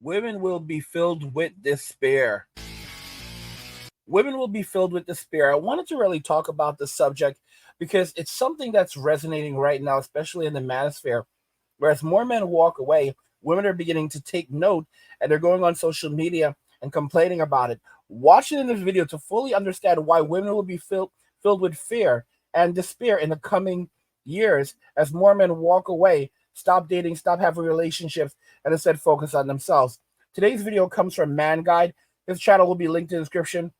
Women will be filled with despair. Women will be filled with despair. I wanted to really talk about this subject because it's something that's resonating right now, especially in the manosphere. Whereas more men walk away, women are beginning to take note and they're going on social media and complaining about it. Watch it in this video to fully understand why women will be filled with fear and despair in the coming years as more men walk away, stop dating, stop having relationships, and instead focus on themselves. Today's video comes from Man Guide. His channel will be linked in the description.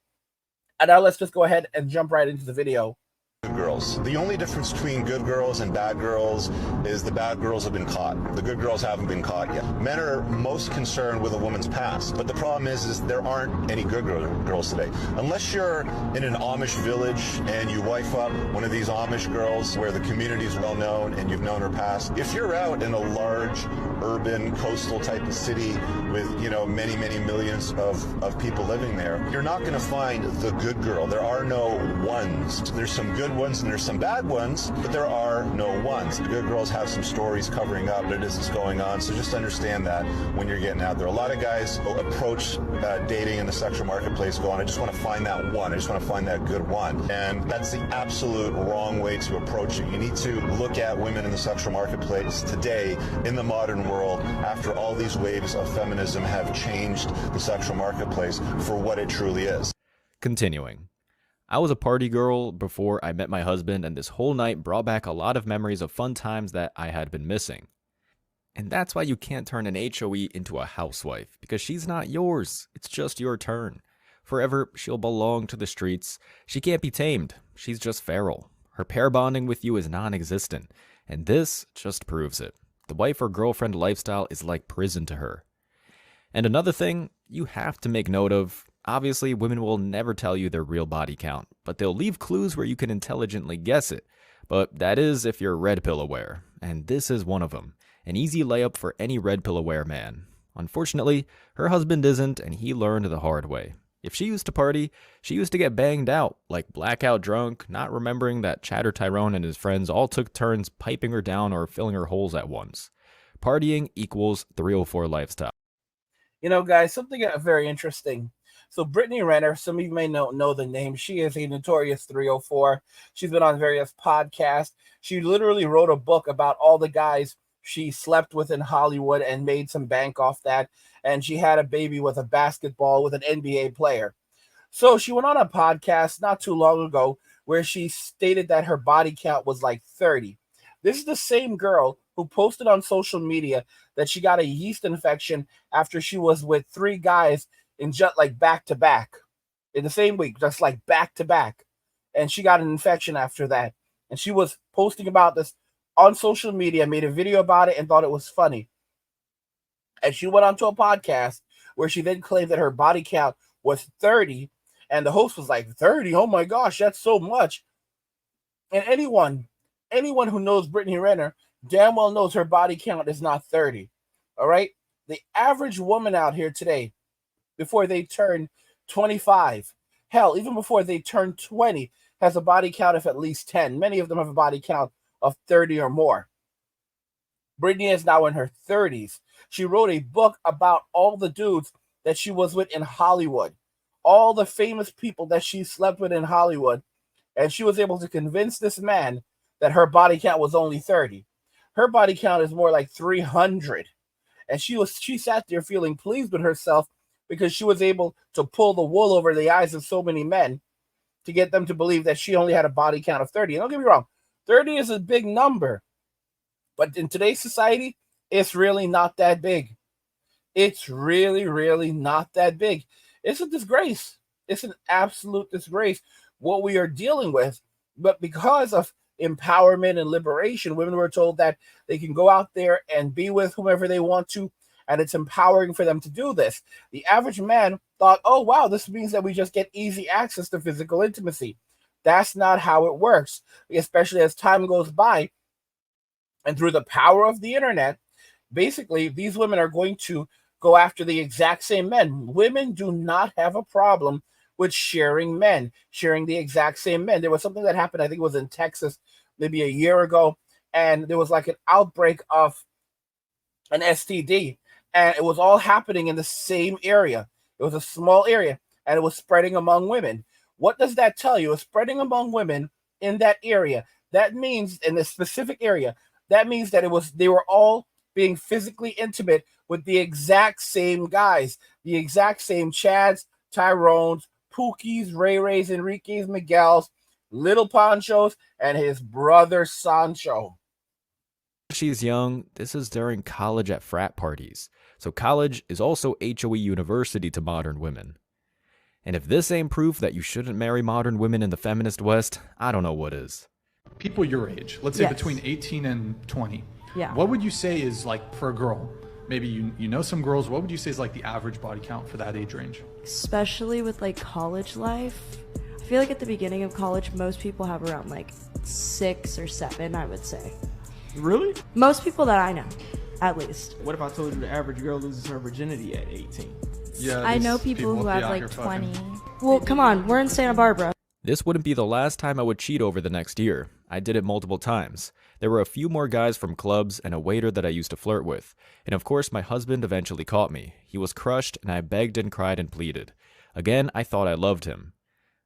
And now let's just go ahead and jump right into the video. Good girls. The only difference between good girls and bad girls is the bad girls have been caught. The good girls haven't been caught yet. Men are most concerned with a woman's past, but the problem is there aren't any good girls today. Unless you're in an Amish village and you wife up one of these Amish girls where the community is well known and you've known her past. If you're out in a large urban coastal type of city with, many millions of people living there, you're not going to find the good girl. There are no ones. There's some good ones and there's some bad ones, but there are no ones. The good girls have some stories covering up what it is that's going on, so just understand that when you're getting out there. A lot of guys approach dating in the sexual marketplace going, I just want to find that one. I just want to find that good one. And that's the absolute wrong way to approach it. You need to look at women in the sexual marketplace today in the modern world after all these waves of feminism have changed the sexual marketplace for what it truly is. Continuing. I was a party girl before I met my husband, and this whole night brought back a lot of memories of fun times that I had been missing. And that's why you can't turn an HOE into a housewife, because she's not yours. It's just your turn. Forever, she'll belong to the streets. She can't be tamed. She's just feral. Her pair bonding with you is non-existent, and this just proves it. The wife or girlfriend lifestyle is like prison to her. And another thing you have to make note of, obviously women will never tell you their real body count, but they'll leave clues where you can intelligently guess it. But that is if you're red pill aware, and this is one of them. An easy layup for any red pill aware man. Unfortunately, her husband isn't, and he learned the hard way. If she used to party, she used to get banged out, like blackout drunk, not remembering that Chatter Tyrone and his friends all took turns piping her down or filling her holes at once. Partying equals 304 lifestyle. Guys, something very interesting. So Brittany Renner, some of you may know the name. She is a notorious 304. She's been on various podcasts. She literally wrote a book about all the guys she slept with in Hollywood and made some bank off that. And she had a baby with an NBA player. So she went on a podcast not too long ago where she stated that her body count was like 30. This is the same girl who posted on social media that she got a yeast infection after she was with 3 guys in just like back to back in the same week, just like back to back. And she got an infection after that. And she was posting about this on social media, made a video about it and thought it was funny. And she went onto a podcast where she then claimed that her body count was 30. And the host was like, 30? Oh my gosh, that's so much. And anyone who knows Brittany Renner damn well knows her body count is not 30. All right? The average woman out here today, before they turn 25, hell, even before they turn 20, has a body count of at least 10. Many of them have a body count of 30 or more. Brittany is now in her 30s. She wrote a book about all the dudes that she was with in Hollywood, all the famous people that she slept with in Hollywood, and she was able to convince this man that her body count was only 30. Her body count is more like 300. And she sat there feeling pleased with herself because she was able to pull the wool over the eyes of so many men to get them to believe that she only had a body count of 30. And don't get me wrong, 30 is a big number. But in today's society, it's really not that big. It's really, really not that big. It's a disgrace. It's an absolute disgrace what we are dealing with. But because of empowerment and liberation, women were told that they can go out there and be with whomever they want to, and it's empowering for them to do this. The average man thought, oh, wow, this means that we just get easy access to physical intimacy. That's not how it works, especially as time goes by. And through the power of the internet, basically, these women are going to go after the exact same men. Women do not have a problem with sharing men, sharing the exact same men. There was something that happened, I think it was in Texas, maybe a year ago, and there was like an outbreak of an STD. and it was all happening in the same area. It was a small area, and it was spreading among women. What does that tell you? It's spreading among women in that area. That means in this specific area. That means that they were all being physically intimate with the exact same guys, the exact same Chads, Tyrones, Pookies, Ray Rays, Enrique's, Miguel's, Little Panchos, and his brother Sancho. She's young. This is during college at frat parties. So college is also HOE university to modern women. And if this ain't proof that you shouldn't marry modern women in the feminist West, I don't know what is. People your age, let's say Yes. between 18 and 20. Yeah. What would you say is like for a girl? Maybe you know some girls. What would you say is like the average body count for that age range? Especially with like college life. I feel like at the beginning of college, most people have around like 6 or 7, I would say. Really? Most people that I know, at least. What if I told you the average girl loses her virginity at 18? Yeah, I these know people who be have out like here fucking. 20. Well, come on, we're in Santa Barbara. This wouldn't be the last time I would cheat over the next year. I did it multiple times. There were a few more guys from clubs and a waiter that I used to flirt with. And of course, my husband eventually caught me. He was crushed, and I begged and cried and pleaded. Again, I thought I loved him.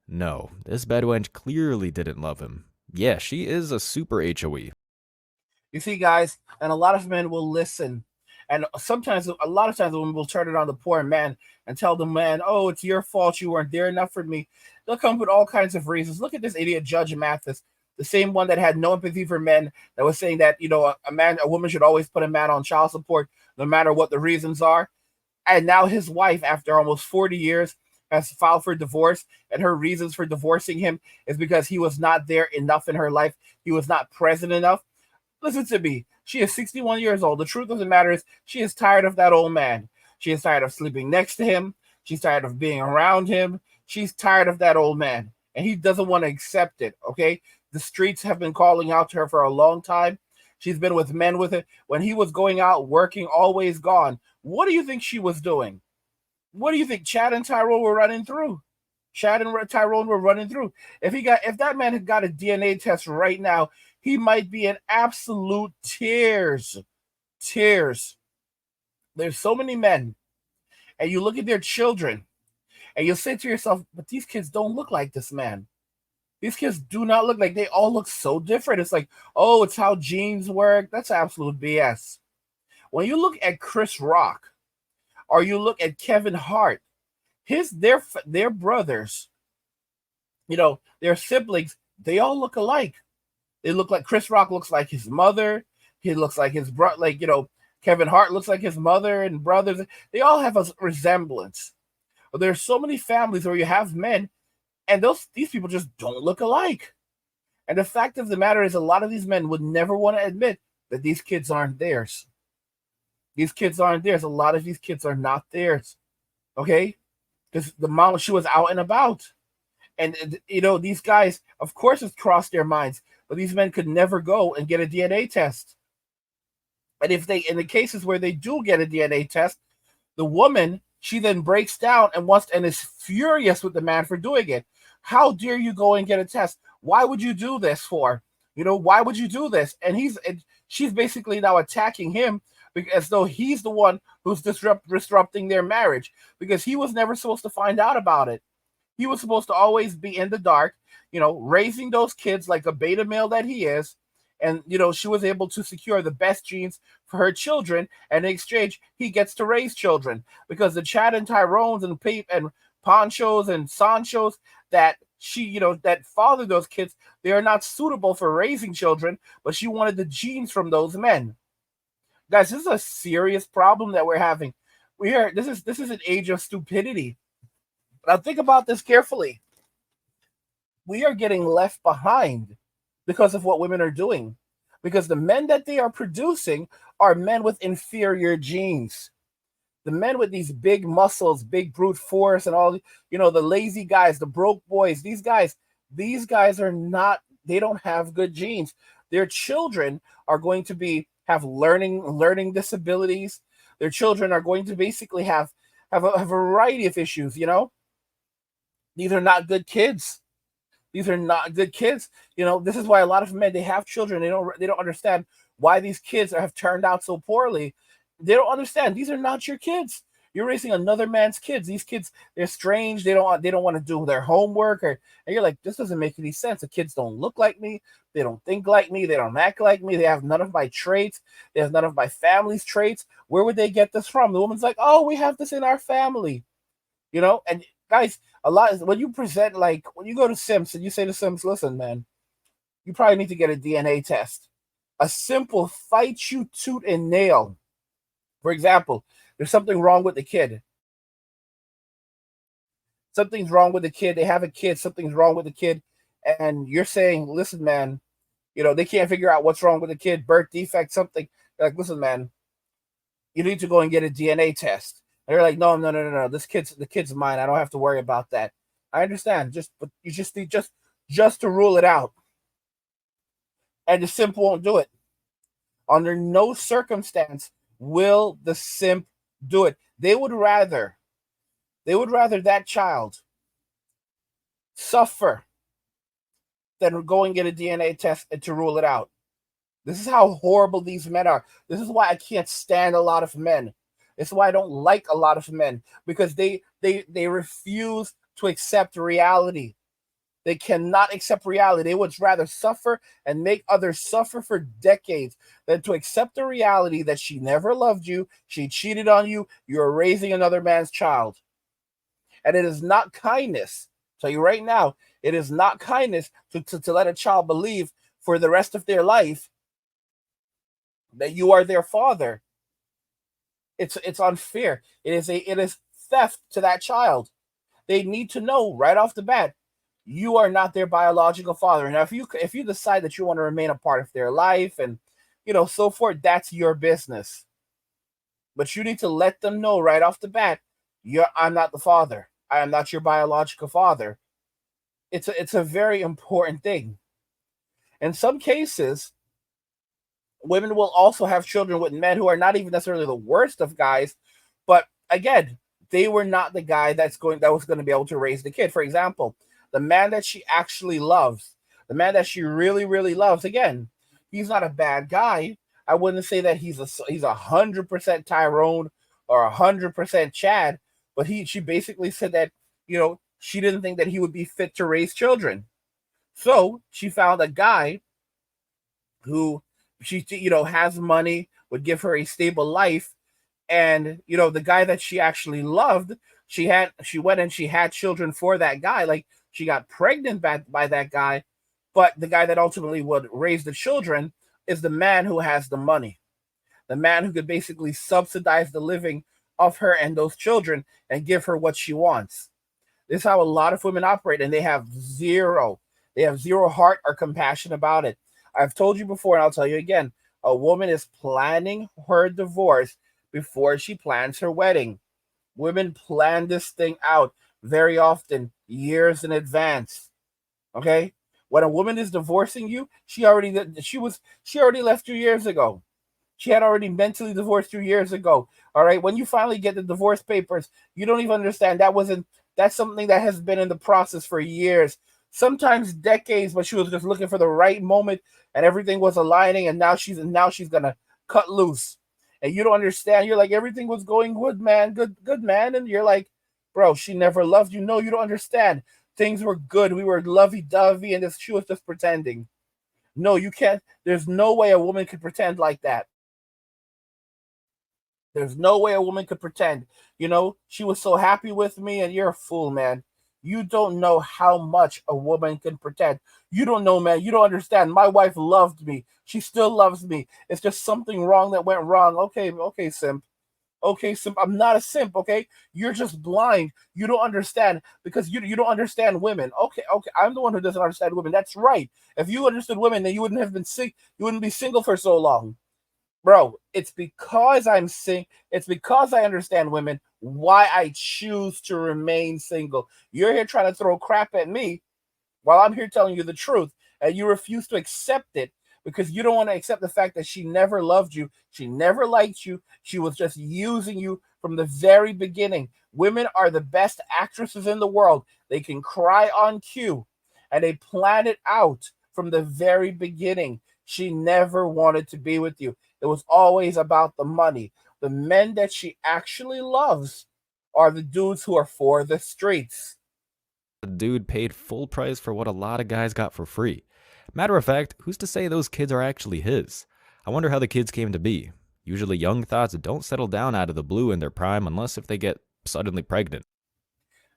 No, this Bedouin clearly didn't love him. Yeah, she is a super HOE. You see, guys, and a lot of men will listen. And sometimes, a lot of times, the women will turn it on the poor man and tell the man, "Oh, it's your fault. You weren't there enough for me." They'll come up with all kinds of reasons. Look at this idiot Judge Mathis, the same one that had no empathy for men, that was saying that, a woman should always put a man on child support, no matter what the reasons are. And now his wife, after almost 40 years, has filed for divorce, and her reasons for divorcing him is because he was not there enough in her life. He was not present enough. Listen to me. She is 61 years old. The truth of the matter is she is tired of that old man. She is tired of sleeping next to him. She's tired of being around him. She's tired of that old man, and he doesn't want to accept it, okay? The streets have been calling out to her for a long time. She's been with men with it. When he was going out working, always gone, what do you think she was doing? What do you think Chad and Tyrone were running through? Chad and Tyrone were running through. If that man had got a DNA test right now, he might be in absolute tears. Tears. There's so many men, and you look at their children, and you say to yourself, but these kids don't look like this man. These kids do not look like, they all look so different. It's like, oh, it's how genes work. That's absolute BS. When you look at Chris Rock, or you look at Kevin Hart, their brothers, their siblings, they all look alike. They look like, Chris Rock looks like his mother. He looks like his brother, Kevin Hart looks like his mother and brothers. They all have a resemblance. But there's so many families where you have men, and these people just don't look alike. And the fact of the matter is, a lot of these men would never want to admit that these kids aren't theirs. These kids aren't theirs. A lot of these kids are not theirs. Okay? Because the mom, she was out and about. And, these guys, of course, it's crossed their minds, but these men could never go and get a DNA test. And in the cases where they do get a DNA test, the woman, she then breaks down and is furious with the man for doing it. How dare you go and get a test? Why would you do this for? Why would you do this? And she's basically now attacking him as though he's the one who's disrupting their marriage, because he was never supposed to find out about it. He was supposed to always be in the dark, raising those kids like a beta male that he is. And, she was able to secure the best genes for her children. And in exchange, he gets to raise children, because the Chad and Tyrones and Ponchos and Sanchos that that father those kids, they are not suitable for raising children, but she wanted the genes from those men. Guys, this is a serious problem that we're having. This is an age of stupidity. Now think about this carefully. We are getting left behind because of what women are doing, because the men that they are producing are men with inferior genes. The men with these big muscles, big brute force, and all, the lazy guys, the broke boys, these guys are not, they don't have good genes. Their children are going to have learning disabilities. Their children are going to basically have a variety of issues, These are not good kids. These are not good kids. This is why a lot of men, they have children. They don't understand why these kids have turned out so poorly. They don't understand. These are not your kids. You're raising another man's kids. These kids, they're strange. They don't want to do their homework, and you're like, this doesn't make any sense. The kids don't look like me. They don't think like me. They don't act like me. They have none of my traits. They have none of my family's traits. Where would they get this from? The woman's like, oh, we have this in our family, And guys, a lot when you present, like when you go to Sims and you say to Sims, listen, man, you probably need to get a DNA test. A simple fight you tooth and nail. For example, there's something wrong with the kid. Something's wrong with the kid. They have a kid. Something's wrong with the kid. And you're saying, listen, man, they can't figure out what's wrong with the kid, birth defect, something. They're like, listen, man, you need to go and get a DNA test. And they're like, no, no, no, no, no. The kid's mine. I don't have to worry about that. I understand. But you just need just to rule it out. And the simp won't do it. Under no circumstance will the simp do it. They would rather that child suffer than go and get a DNA test and to rule it out. This is how horrible these men are. This is why I can't stand a lot of men. This is why I don't like a lot of men, because they refuse to accept reality. They cannot accept reality. They would rather suffer and make others suffer for decades than to accept the reality that she never loved you, she cheated on you, you're raising another man's child. And it is not kindness. I'll tell you right now, it is not kindness to let a child believe for the rest of their life that you are their father. It's unfair. It is theft to that child. They need to know right off the bat, you are not their biological father. Now, if you decide that you want to remain a part of their life and so forth, that's your business. But you need to let them know right off the bat, I'm not the father. I am not your biological father. It's a very important thing. In some cases, women will also have children with men who are not even necessarily the worst of guys, but again, they were not the guy that was going to be able to raise the kid. For example, the man that she actually loves, the man that she really, really loves, again, he's not a bad guy. I wouldn't say that he's 100% Tyrone or 100% Chad, but she basically said that, she didn't think that he would be fit to raise children. So she found a guy who she, has money, would give her a stable life. And, the guy that she actually loved, she went and she had children for that guy. Like, she got pregnant by that guy, but the guy that ultimately would raise the children is the man who has the money, the man who could basically subsidize the living of her and those children and give her what she wants. This is how a lot of women operate, and they have zero heart or compassion about it. I've told you before, and I'll tell you again, a woman is planning her divorce before she plans her wedding. Women plan this thing out very often, years in advance. Okay? When a woman is divorcing you, she already left you years ago. She had already mentally divorced you years ago. All right? When you finally get the divorce papers, you don't even understand that's something that has been in the process for years, sometimes decades, but she was just looking for the right moment and everything was aligning, and now she's gonna cut loose. And you don't understand. You're like, everything was going good, man, good man. And you're like, bro, she never loved you. No, you don't understand. Things were good. We were lovey-dovey, and she was just pretending. No, you can't. There's no way a woman could pretend like that. There's no way a woman could pretend. She was so happy with me, and you're a fool, man. You don't know how much a woman can pretend. You don't know, man. You don't understand. My wife loved me. She still loves me. It's just something wrong that went wrong. Okay, simp. Okay, simp. I'm not a simp, okay? You're just blind. You don't understand because you don't understand women. Okay. I'm the one who doesn't understand women. That's right. If you understood women, then you wouldn't have been sick. You wouldn't be single for so long. Bro, it's because it's because I understand women why I choose to remain single. You're here trying to throw crap at me while I'm here telling you the truth, and you refuse to accept it because you don't want to accept the fact that she never loved you, she never liked you, she was just using you from the very beginning. Women are the best actresses in the world. They can cry on cue, and they plan it out from the very beginning. She never wanted to be with you. It was always about the money. The men that she actually loves are the dudes who are for the streets. The dude paid full price for what a lot of guys got for free. Matter of fact, who's to say those kids are actually his? I wonder how the kids came to be. Usually young thoughts don't settle down out of the blue in their prime unless if they get suddenly pregnant.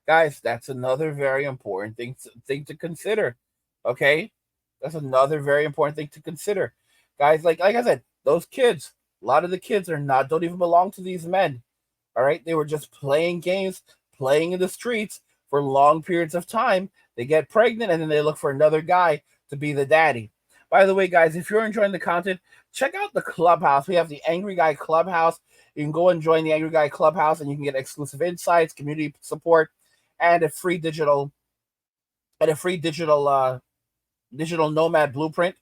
Guys, that's another very important thing to consider. Okay? That's another very important thing to consider. Guys, like I said, those kids, a lot of the kids don't even belong to these men. All right? They were just playing games, playing in the streets for long periods of time. They get pregnant and then they look for another guy to be the daddy. By the way, guys, if you're enjoying the content, check out the Clubhouse. We have the Angry Guy Clubhouse. You can go and join the Angry Guy Clubhouse and you can get exclusive insights, community support, and a free digital digital nomad blueprint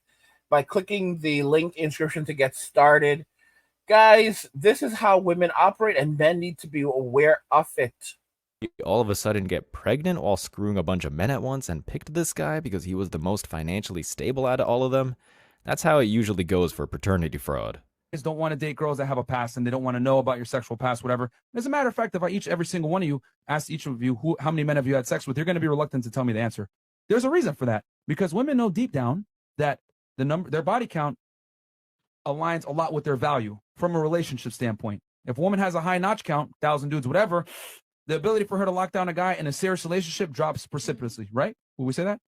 by clicking the link inscription to get started. Guys, this is how women operate and men need to be aware of it. You all of a sudden get pregnant while screwing a bunch of men at once and picked this guy because he was the most financially stable out of all of them. That's how it usually goes for paternity fraud. Don't want to date girls that have a past and they don't want to know about your sexual past, whatever. As a matter of fact, if every single one of you asked each of you how many men have you had sex with, you're going to be reluctant to tell me the answer. There's a reason for that, because women know deep down that their body count aligns a lot with their value from a relationship standpoint. If a woman has a high notch count, 1,000 dudes, whatever, the ability for her to lock down a guy in a serious relationship drops precipitously, right? Will we say that?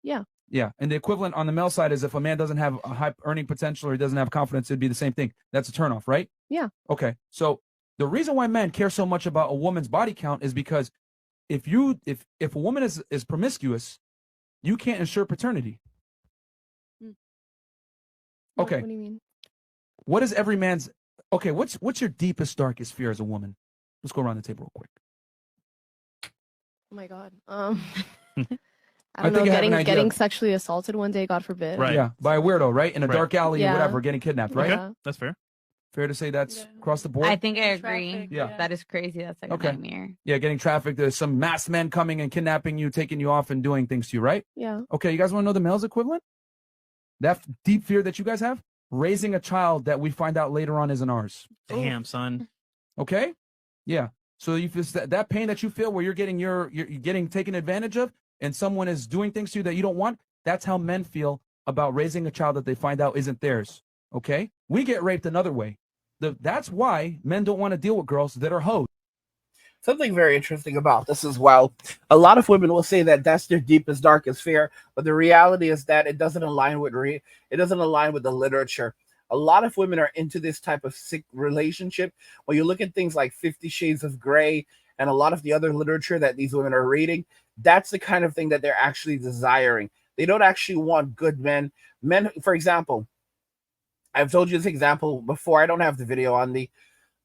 Yeah. Yeah. And the equivalent on the male side is if a man doesn't have a high earning potential or he doesn't have confidence, it'd be the same thing. That's a turnoff, right? Yeah. Okay. So the reason why men care so much about a woman's body count is because if a woman is promiscuous, you can't ensure paternity. Okay. What do you mean? What is every man's okay, what's your deepest, darkest fear as a woman? Let's go around the table real quick. Oh my God. I I don't think know, I have an idea. getting sexually assaulted one day, God forbid. Right. Yeah, by a weirdo, right? In a Right. dark alley or Yeah. whatever, getting kidnapped, right? Yeah. That's fair. Fair to say that's across the board? I think I agree. Traffic, Yeah. That is crazy. That's like Okay. a nightmare. Yeah, getting trafficked. There's some masked men coming and kidnapping you, taking you off and doing things to you, right? Yeah. Okay, you guys want to know the male's equivalent? That deep fear that you guys have? Raising a child that we find out later on isn't ours. Damn, son. Okay? Yeah. So you feel that pain that you feel where you're getting taken advantage of and someone is doing things to you that you don't want, that's how men feel about raising a child that they find out isn't theirs. Okay? We get raped another way. That's why men don't want to deal with girls that are hoes. Something very interesting about this as well. A lot of women will say that that's their deepest, darkest fear, but the reality is that it doesn't align with the literature. A lot of women are into this type of sick relationship. When you look at things like 50 Shades of Grey and a lot of the other literature that these women are reading, that's the kind of thing that they're actually desiring. They don't actually want good men. Men, for example, I've told you this example before. I don't have the video on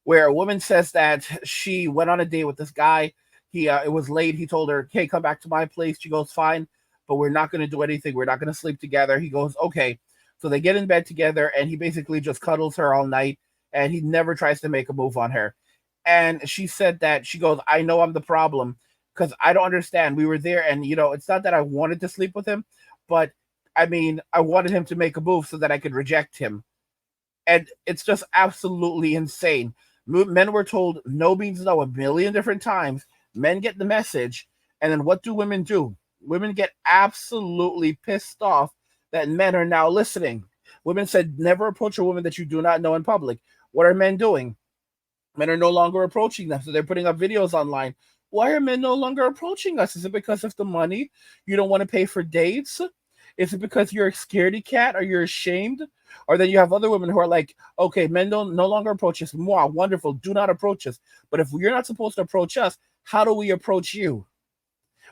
where a woman says that she went on a date with this guy. It was late. He told her, "Hey, come back to my place." She goes, "Fine, but we're not going to do anything. We're not going to sleep together." He goes, "Okay." So they get in bed together, and he basically just cuddles her all night, and he never tries to make a move on her. And she said that, she goes, "I know I'm the problem because I don't understand. We were there, and it's not that I wanted to sleep with him, but I mean, I wanted him to make a move so that I could reject him." And it's just absolutely insane. Men were told no means no a million different times. Men get the message. And then what do women do? Women get absolutely pissed off that men are now listening. Women said, never approach a woman that you do not know in public. What are men doing? Men are no longer approaching them. So they're putting up videos online. Why are men no longer approaching us? Is it because of the money? You don't want to pay for dates? Is it because you're a scaredy cat or you're ashamed? Or then you have other women who are like, okay, men don't no longer approach us. Wow, wonderful. Do not approach us. But if you're not supposed to approach us, how do we approach you?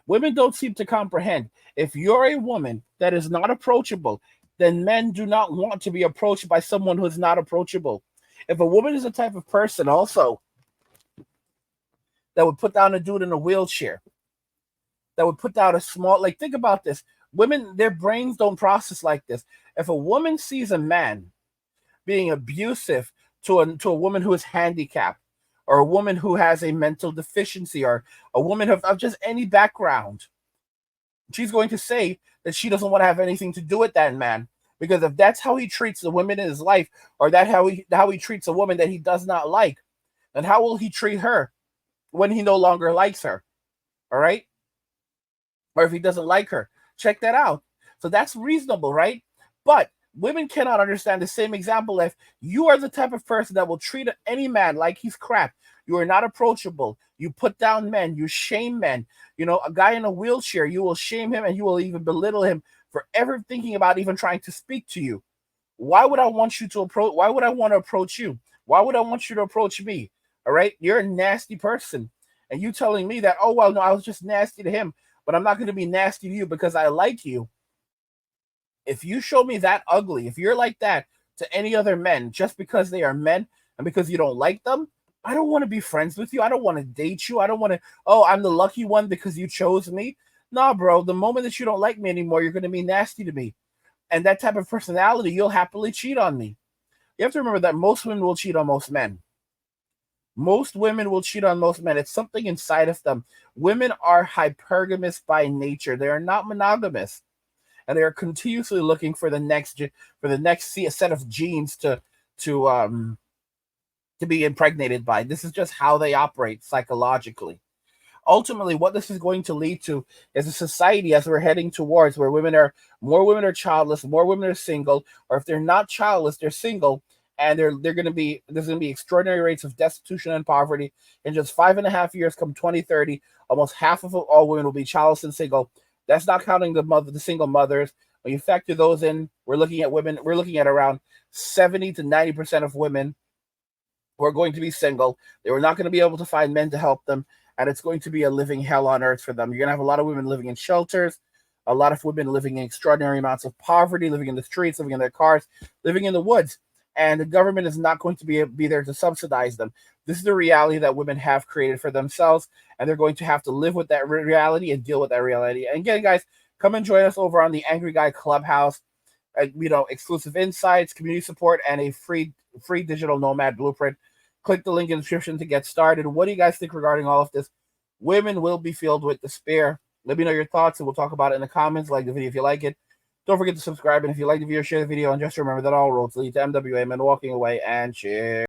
Women don't seem to comprehend. If you're a woman that is not approachable, then men do not want to be approached by someone who is not approachable. If a woman is the type of person also that would put down a dude in a wheelchair, that would put down a small, like, think about this. Women, their brains don't process like this. If a woman sees a man being abusive to a woman who is handicapped, or a woman who has a mental deficiency, or a woman of just any background, she's going to say that she doesn't want to have anything to do with that man Because if that's how he treats the women in his life, or that how he treats a woman that he does not like, then how will he treat her when he no longer likes her? All right? Or if he doesn't like her. Check that out. So that's reasonable, right? But women cannot understand the same example. If you are the type of person that will treat any man like he's crap, you are not approachable, you put down men, you shame men. You know, a guy in a wheelchair, you will shame him and you will even belittle him for ever thinking about even trying to speak to you. Why would I want you to approach? Why would I want to approach you? Why would I want you to approach me? All right, you're a nasty person, and you telling me that, oh well, no, I was just nasty to him, but I'm not going to be nasty to you because I like you. If you show me that ugly, if you're like that to any other men just because they are men and because you don't like them, I don't want to be friends with you. I don't want to date you. I don't want to, oh, I'm the lucky one because you chose me. Nah, bro, the moment that you don't like me anymore, you're going to be nasty to me. And that type of personality, you'll happily cheat on me. You have to remember that most women will cheat on most men. Most women will cheat on most men. It's something inside of them. Women are hypergamous by nature. They are not monogamous, and they are continuously looking for the next set of genes to be impregnated by. This is just how they operate psychologically. Ultimately, what this is going to lead to is a society as we're heading towards where more women are childless, more women are single, or if they're not childless, they're single, and there's going to be extraordinary rates of destitution and poverty in just 5.5 years. Come 2030, almost half of all women will be childless and single. That's not counting the single mothers. When you factor those in, we're looking at around 70 to 90% of women who are going to be single. They were not going to be able to find men to help them, and it's going to be a living hell on earth for them. You're going to have a lot of women living in shelters, a lot of women living in extraordinary amounts of poverty, living in the streets, living in their cars, living in the woods, and the government is not going to be there to subsidize them. This is the reality that women have created for themselves, and they're going to have to live with that reality and deal with that reality. And again, guys, come and join us over on the Angry Guy Clubhouse. Exclusive insights, community support, and a free digital nomad blueprint. Click the link in the description to get started. What do you guys think regarding all of this? Women will be filled with despair. Let me know your thoughts, and we'll talk about it in the comments. Like the video if you like it. Don't forget to subscribe, and if you like the video, share the video, and just remember that all roads lead to MWA, men walking away, and share.